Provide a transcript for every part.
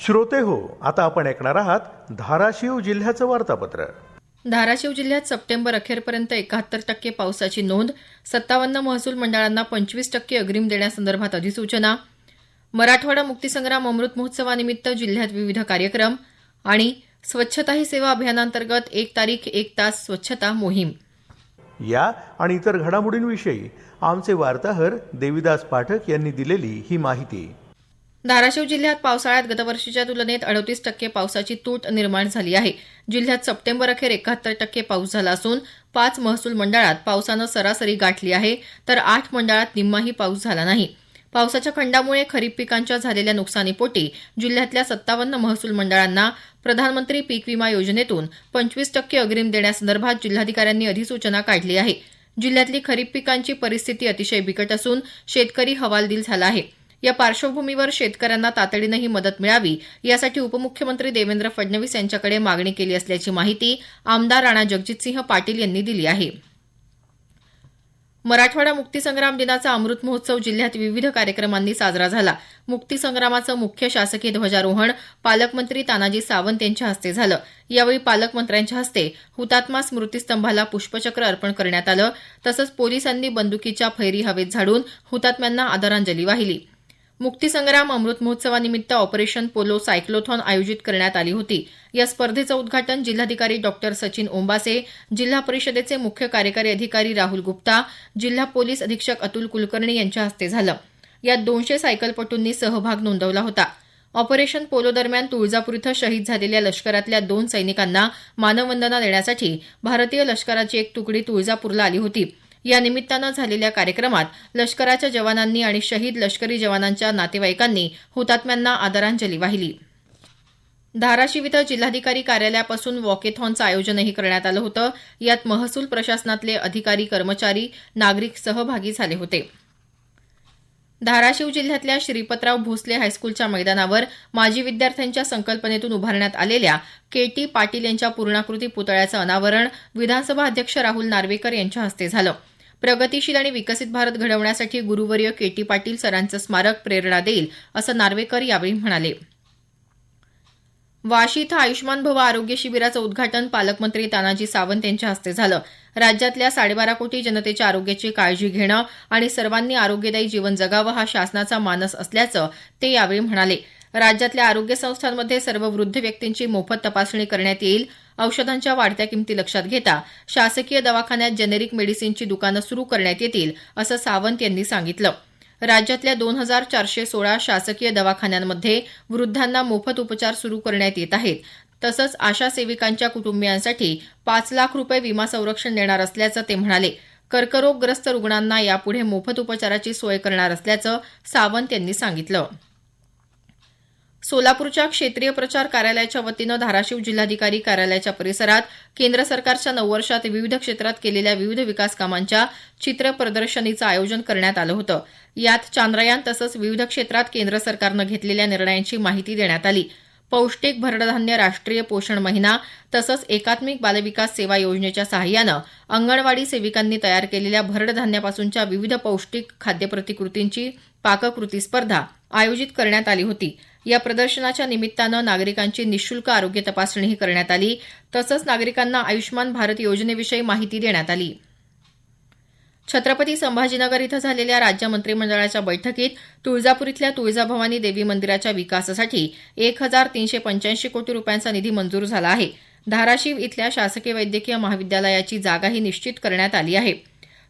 श्रोते हो, आता आपण ऐकणार आहात धाराशिव जिल्ह्याचं वार्तापत्र. धाराशिव जिल्ह्यात सप्टेंबर अखेरपर्यंत 71% पावसाची नोंद. 57 महसूल मंडळांना 25% अग्रिम देण्यासंदर्भात अधिसूचना. मराठवाडा मुक्तीसंग्राम अमृत महोत्सवानिमित्त जिल्ह्यात विविध कार्यक्रम. आणि स्वच्छता ही सेवा अभियानांतर्गत 1 तारीख 1 तास स्वच्छता मोहीम. या आणि इतर घडामोडींविषयी आमचे वार्ताहर देविदास पाठक यांनी दिलेली ही माहिती. धाराशिव जिल्ह्यात पावसाळ्यात गतवर्षीच्या तुलनेत 38% पावसाची तूट निर्माण झाली आहे. जिल्ह्यात सप्टेंबर अखेर 71% पाऊस झाला असून 5 महसूल मंडळात पावसानं सरासरी गाठली आहे, तर 8 मंडळात निम्माही पाऊस झाला नाही. पावसाच्या खंडामुळे खरीप पिकांच्या झालेल्या नुकसानीपोटी जिल्ह्यातल्या 57 महसूल मंडळांना प्रधानमंत्री पीक विमा योजनेतून 25% अग्रिम देण्यासंदर्भात जिल्हाधिकाऱ्यांनी अधिसूचना काढली आहे. जिल्ह्यातली खरीप पिकांची परिस्थिती अतिशय बिकट असून शेतकरी हवालदिल झाला आहे. या पार्श्वभूमीवर शेतकऱ्यांना तातडीनं ही मदत मिळावी यासाठी उपमुख्यमंत्री देवेंद्र फडणवीस यांच्याकडे मागणी केली असल्याची माहिती आमदार राणा जगजितसिंह पाटील यांनी दिली आहे. मराठवाडा मुक्तीसंग्राम दिनाचा अमृत महोत्सव जिल्ह्यात विविध कार्यक्रमांनी साजरा झाला. मुक्तीसंग्रामाचं मुख्य शासकीय ध्वजारोहण पालकमंत्री तानाजी सावंत यांच्या हस्ते झालं. यावेळी पालकमंत्र्यांच्या हस्ते हुतात्मा स्मृतिस्तंभाला पुष्पचक्र अर्पण करण्यात आलं. तसंच पोलिसांनी बंदुकीच्या फैरी हवेत झाडून हुतात्म्यांना आदरांजली वाहिली. मुक्तीसंग्राम अमृत महोत्सवानिमित्त ऑपरेशन पोलो सायक्लोथॉन आयोजित करण्यात आली होती. या स्पर्धेचं उद्घाटन जिल्हाधिकारी डॉक्टर सचिन ओंबासे, जिल्हा परिषदेचे मुख्य कार्यकारी अधिकारी राहुल गुप्ता, जिल्हा पोलीस अधीक्षक अतुल कुलकर्णी यांच्या हस्ते झालं. यात 200 सायकलपटूंनी सहभाग नोंदवला होता. ऑपरेशन पोलो दरम्यान तुळजापूर इथं शहीद झालेल्या लष्करातल्या 2 सैनिकांना मानवंदना देण्यासाठी भारतीय लष्कराची एक तुकडी तुळजापूरला आली होती. या निमित्तानं झालेल्या कार्यक्रमात लष्कराच्या जवानांनी आणि शहीद लष्करी जवानांच्या नातेवाईकांनी हुतात्म्यांना आदरांजली वाहिली. धाराशिव इथं जिल्हाधिकारी कार्यालयापासून वॉकेथॉनचं आयोजनही करण्यात आलं होतं. यात महसूल प्रशासनातले अधिकारी, कर्मचारी, नागरिक सहभागी झाले होते. धाराशिव जिल्ह्यातल्या श्रीपतराव भोसले हायस्कूलच्या मैदानावर माजी विद्यार्थ्यांच्या संकल्पनेतून उभारण्यात आलेल्या के.टी. पाटील यांच्या पूर्णाकृती पुतळ्याचं अनावरण विधानसभा अध्यक्ष राहुल नार्वेकर यांच्या हस्ते झालं. प्रगतीशील आणि विकसित भारत घडवण्यासाठी गुरुवर्य के.टी. पाटील सरांचं स्मारक प्रेरणा देईल असं नार्वेकर यावेळी म्हणाले. वाशी इथं आयुष्मान भव आरोग्य शिबिराचं उद्घाटन पालकमंत्री तानाजी सावंत यांच्या हस्ते झालं. राज्यातल्या 12.5 कोटी जनतेच्या आरोग्याची काळजी घेणं आणि सर्वांनी आरोग्यदायी जीवन जगावं हा शासनाचा मानस असल्याचं ते यावेळी म्हणाले. राज्यातल्या आरोग्य संस्थांमध्ये सर्व वृद्ध व्यक्तींची मोफत तपासणी करण्यात येईल. औषधांच्या वाढत्या किमती लक्षात घेता शासकीय दवाखान्यात जेनेरिक मेडिसिनची दुकानं सुरू करण्यात येतील असं सावंत यांनी सांगितलं. राज्यातल्या 2416 शासकीय दवाखान्यांमध्ये वृद्धांना मोफत उपचार सुरू करण्यात येत आहेत. तसंच आशा सेविकांच्या कुटुंबियांसाठी 5 लाख रुपये विमा संरक्षण देणार असल्याचं ते म्हणाले. कर्करोगग्रस्त रुग्णांना यापुढे मोफत उपचाराची सोय करणार असल्याचं सावंत यांनी सांगितलं. सोलापूरच्या क्षेत्रीय प्रचार कार्यालयाच्या वतीनं धाराशिव जिल्हाधिकारी कार्यालयाच्या परिसरात केंद्र सरकारच्या 9 वर्षात विविध क्षेत्रात केलेल्या विविध विकास कामांच्या चित्र प्रदर्शनीचं आयोजन करण्यात आलं होतं. यात चांद्रयान तसंच विविध क्षेत्रात केंद्र सरकारनं घेतलेल्या निर्णयांची माहिती देण्यात आली. पौष्टिक भरडधान्य राष्ट्रीय पोषण महिना तसंच एकात्मिक बालविकास सेवा योजनेच्या सहाय्यानं अंगणवाडी सेविकांनी तयार केलेल्या भरडधान्यापासूनच्या विविध पौष्टिक खाद्यप्रतिकृतींची पाककृती स्पर्धा आयोजित करण्यात आली होती. या प्रदर्शनाच्या निमित्तानं नागरिकांची निःशुल्क आरोग्य तपासणीही करण्यात आली. तसंच नागरिकांना आयुष्मान भारत योजनेविषयी माहिती देण्यात आली. छत्रपती संभाजीनगर इथं झालेल्या राज्य मंत्रिमंडळाच्या बैठकीत तुळजापूर इथल्या तुळजाभवानी देवी मंदिराच्या विकासासाठी 1385 कोटी रुपयांचा निधी मंजूर झाला आहे. धाराशिव इथल्या शासकीय वैद्यकीय महाविद्यालयाची जागाही निश्चित करण्यात आली आहे.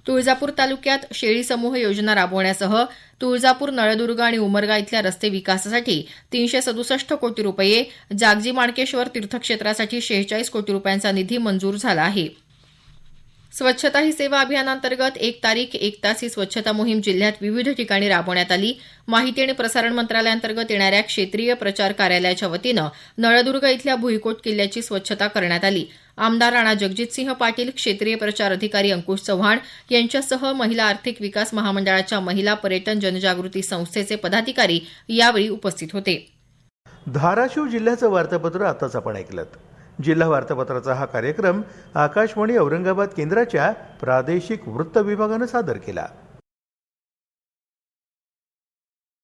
तुळजापूर तालुक्यात शेळी समूह योजना राबवण्यासह तुळजापूर, नळदुर्ग आणि उमरगा इथल्या रस्ते विकासासाठी 367 कोटी रुपये, जागजी माणकेश्वर तीर्थक्षेत्रासाठी 46 कोटी रुपयांचा निधी मंजूर झाला आहे. स्वच्छता ही सेवा अभियानांतर्गत 1 तारीख 1 तास ही स्वच्छता मोहीम जिल्ह्यात विविध ठिकाणी राबवण्यात आली. माहिती आणि प्रसारण मंत्रालयाअंतर्गत येणाऱ्या क्षेत्रीय प्रचार कार्यालयाच्या वतीनं नळदुर्ग इथल्या भुईकोट किल्ल्याची स्वच्छता करण्यात आली. आमदार राणा जगजितसिंह पाटील, क्षेत्रीय प्रचार अधिकारी अंकुश चव्हाण यांच्यासह महिला आर्थिक विकास महामंडळाच्या महिला पर्यटन जनजागृती संस्थेचे पदाधिकारी यावेळी उपस्थित होते. धाराशिव जिल्ह्याचं वार्तापत्र आताच आपण ऐकलं. जिल्हा वार्तापत्राचा हा कार्यक्रम आकाशवाणी औरंगाबाद केंद्राच्या प्रादेशिक वृत्त विभागानं सादर केला.